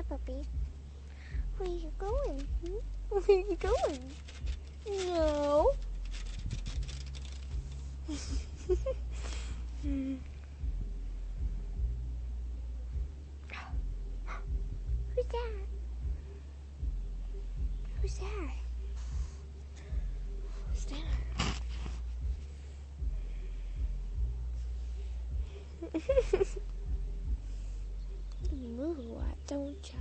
puppy. Where are you going? Where are you going? No. Who's that? Who's that? Stanner. You move a lot, don't you?